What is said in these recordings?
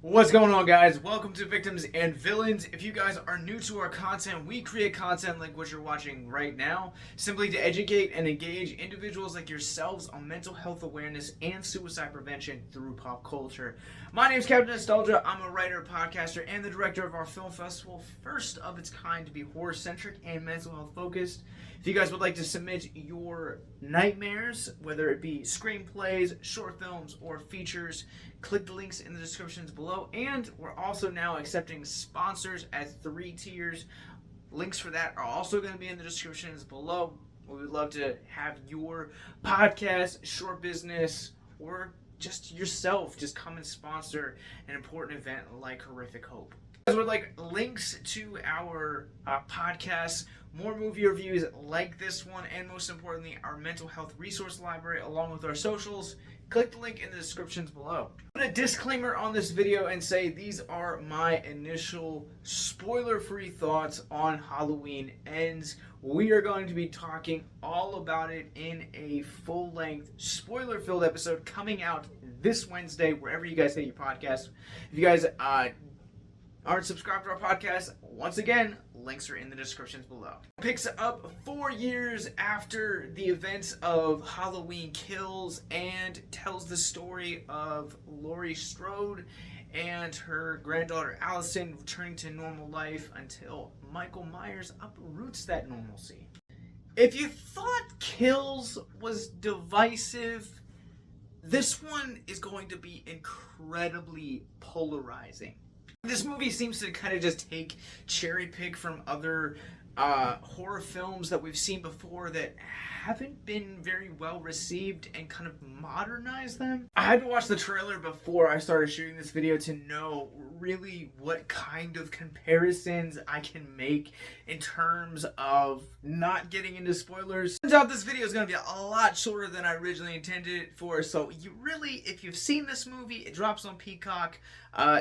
What's going on, guys? Welcome to Victims and Villains. If you guys are new to our content, we create content like what you're watching right now, simply to educate and engage individuals like yourselves on mental health awareness and suicide prevention through pop culture. My name is Capt. Nostalgia. I'm a writer, podcaster, and the director of our film festival, first of its kind to be horror-centric and mental health focused. If you guys would like to submit your nightmares, whether it be screenplays, short films, or features, click the links in the descriptions below. And we're also now accepting sponsors at 3 tiers. Links for that are also going to be in the descriptions below. We would love to have your podcast, short business, or just yourself just come and sponsor an important event like Horrific Hope. If you guys would like links to our podcasts, more movie reviews like this one, and most importantly, our mental health resource library along with our socials, click the link in the descriptions below. Put a disclaimer on this video and say these are my initial spoiler-free thoughts on Halloween Ends. We are going to be talking all about it in a full-length, spoiler-filled episode coming out this Wednesday, wherever you guys hit your podcast. If you guys aren't subscribed to our podcast, once again, links are in the descriptions below. Picks up 4 years after the events of Halloween Kills and tells the story of Laurie Strode and her granddaughter Allison returning to normal life until Michael Myers uproots that normalcy. If you thought Kills was divisive, this one is going to be incredibly polarizing. This movie seems to kind of just take cherry pick from other horror films that we've seen before that haven't been very well received and kind of modernize them. I had to watch the trailer before I started shooting this video to know really what kind of comparisons I can make in terms of not getting into spoilers. Turns out this video is going to be a lot shorter than I originally intended it for, so you really, if you've seen this movie, it drops on Peacock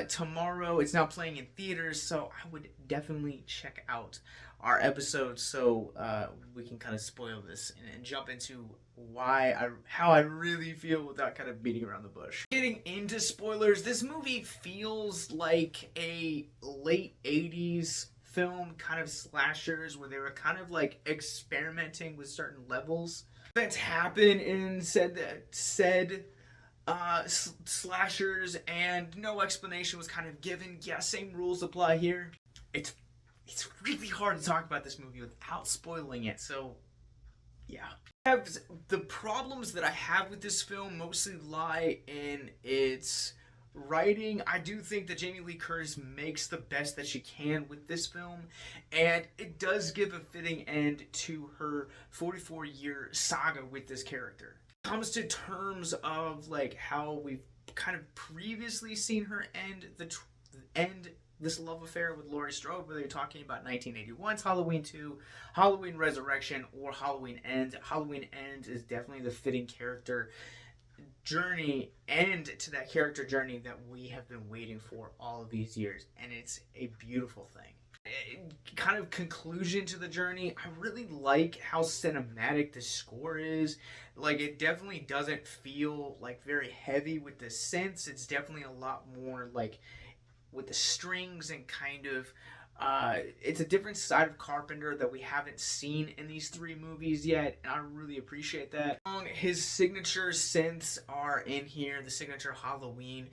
tomorrow. It's now playing in theaters, so I would definitely check out our episodes so we can kind of spoil this and jump into how I really feel without kind of beating around the bush. Getting into spoilers, this movie feels like a late 80s film, kind of slashers, where they were kind of like experimenting with certain levels. Events happen in said slashers, and no explanation was kind of given. Yeah, same rules apply here. It's really hard to talk about this movie without spoiling it, so yeah. The problems that I have with this film mostly lie in its writing. I do think that Jamie Lee Curtis makes the best that she can with this film, and it does give a fitting end to her 44-year saga with this character. When it comes to terms of like how we've kind of previously seen her end this love affair with Laurie Strode, whether you're talking about 1981's Halloween 2, Halloween Resurrection, or Halloween Ends. Halloween Ends is definitely the fitting character journey and to that character journey that we have been waiting for all of these years, and it's a beautiful thing. Kind of conclusion to the journey, I really like how cinematic the score is. Like, it definitely doesn't feel like very heavy with the synths. It's definitely a lot more like with the strings and kind of it's a different side of Carpenter that we haven't seen in these 3 movies yet, and I really appreciate that. His signature synths are in here. The signature Halloween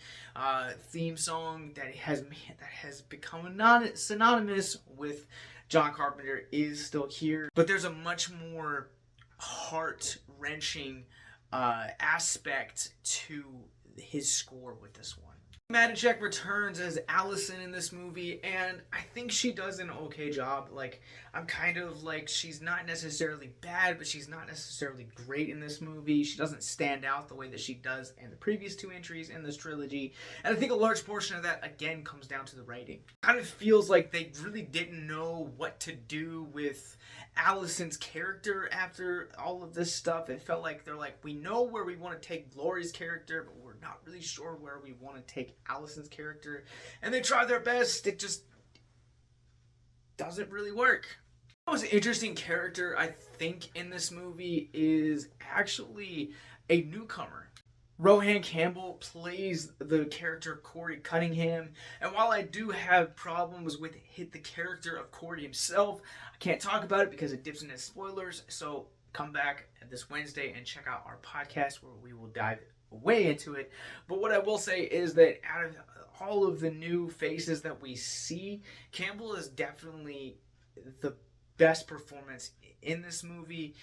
theme song that has become synonymous with John Carpenter is still here, but there's a much more heart-wrenching aspect to his score with this one. Matichak returns as Allison in this movie, and I think she does an okay job. Like, I'm kind of like, she's not necessarily bad, but she's not necessarily great in this movie. She doesn't stand out the way that she does in the previous 2 entries in this trilogy, and I think a large portion of that, again, comes down to the writing. It kind of feels like they really didn't know what to do with Allison's character after all of this stuff. It felt like they're like, we know where we want to take Laurie's character, but we're not really sure where we want to take Allison's character, and they try their best. It just doesn't really work. The most interesting character I think in this movie is actually a newcomer. Rohan Campbell plays the character Corey Cunningham, and while I do have problems with the character of Corey himself, I can't talk about it because it dips into spoilers, so come back this Wednesday and check out our podcast where we will dive way into it. But what I will say is that out of all of the new faces that we see, Campbell is definitely the best performance in this movie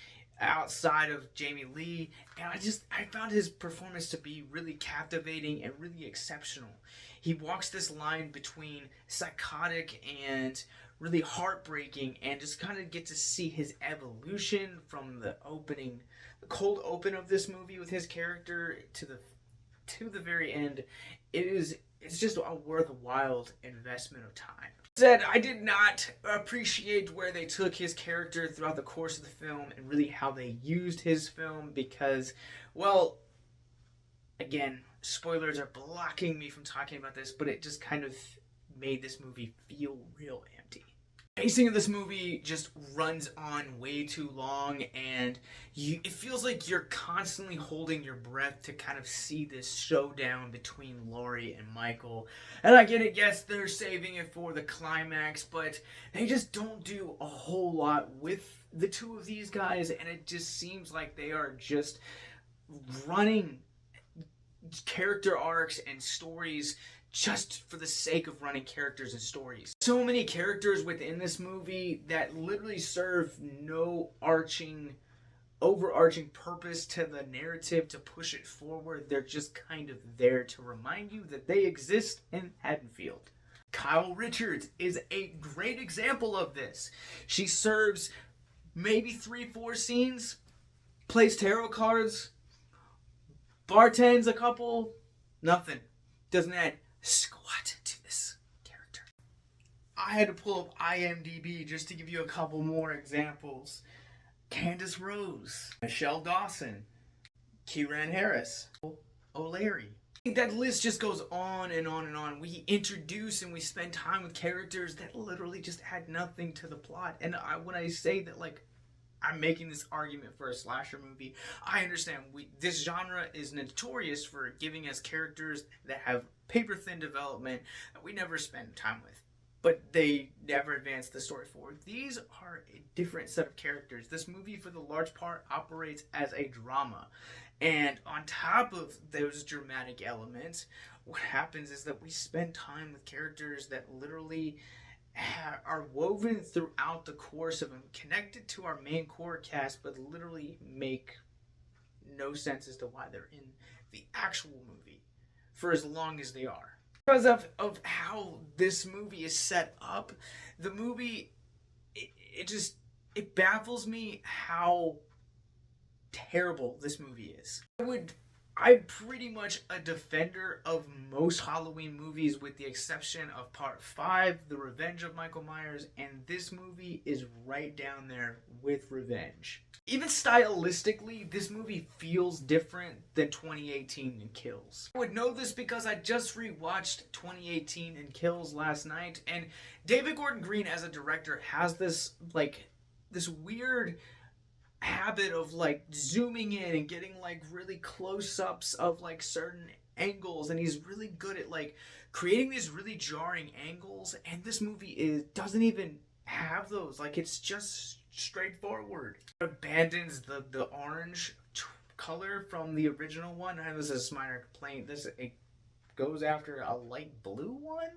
outside of Jamie Lee, and I found his performance to be really captivating and really exceptional. He walks this line between psychotic and really heartbreaking, and just kind of get to see his evolution from the cold open of this movie with his character to the very end. It's just a worthwhile investment of time. Said, I did not appreciate where they took his character throughout the course of the film and really how they used his film because, well, again, spoilers are blocking me from talking about this, but it just kind of made this movie feel real empty. Pacing of this movie just runs on way too long, and it feels like you're constantly holding your breath to kind of see this showdown between Laurie and Michael. And I get it, yes, they're saving it for the climax, but they just don't do a whole lot with the two of these guys, and it just seems like they are just running character arcs and stories just for the sake of running characters and stories. So many characters within this movie that literally serve no overarching purpose to the narrative to push it forward. They're just kind of there to remind you that they exist in Haddonfield. Kyle Richards is a great example of this. She serves maybe 3-4 scenes, plays tarot cards, bartends a couple, nothing. Doesn't add squat to this character. I had to pull up IMDb just to give you a couple more examples. Candace Rose, Michelle Dawson, Kieran Harris, O'Leary. That list just goes on and on and on. We introduce and we spend time with characters that literally just add nothing to the plot. And when I say that, like, I'm making this argument for a slasher movie, I understand this genre is notorious for giving us characters that have paper-thin development that we never spend time with, but they never advance the story forward. These are a different set of characters. This movie, for the large part, operates as a drama, and on top of those dramatic elements, what happens is that we spend time with characters that literally are woven throughout the course of them, connected to our main core cast, but literally make no sense as to why they're in the actual movie for as long as they are. Because of how this movie is set up, the movie, it baffles me how terrible this movie is. I'm pretty much a defender of most Halloween movies with the exception of Part 5, The Revenge of Michael Myers, and this movie is right down there with Revenge. Even stylistically, this movie feels different than 2018 and Kills. I would know this because I just rewatched 2018 and Kills last night, and David Gordon Green as a director has this weird habit of like zooming in and getting like really close-ups of like certain angles, and he's really good at like creating these really jarring angles, and this movie doesn't even have those. Like, it's just straightforward. It abandons the orange color from the original one. I know this is a minor complaint. It goes after a light blue one.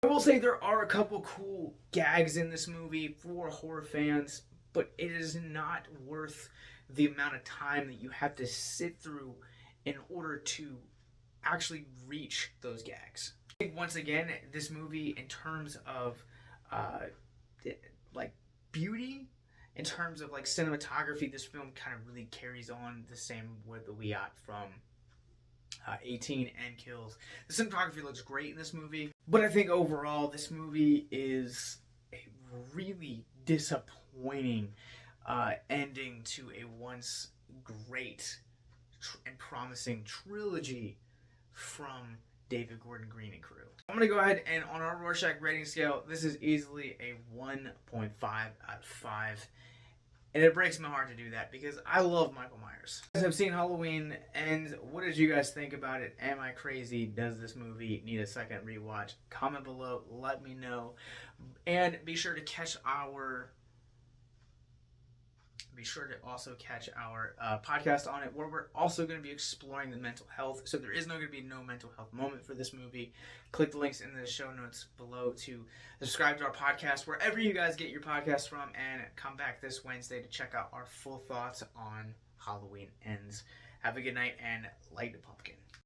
I will say there are a couple cool gags in this movie for horror fans, but it is not worth the amount of time that you have to sit through in order to actually reach those gags. I think once again, this movie, in terms of like beauty, in terms of like cinematography, this film kind of really carries on the same way that we got from 18 and Kills. The cinematography looks great in this movie, but I think overall this movie is a really disappointing ending to a once great and promising trilogy from David Gordon Green and crew. I'm going to go ahead and on our Rorschach rating scale, this is easily a 1.5 out of 5. And it breaks my heart to do that because I love Michael Myers. You guys have seen Halloween, and what did you guys think about it? Am I crazy? Does this movie need a second rewatch? Comment below, let me know. And be sure to also catch our podcast on it, where we're also going to be exploring the mental health. So there is going to be no mental health moment for this movie. Click the links in the show notes below to subscribe to our podcast wherever you guys get your podcasts from, and come back this Wednesday to check out our full thoughts on Halloween Ends. Have a good night and light the pumpkin.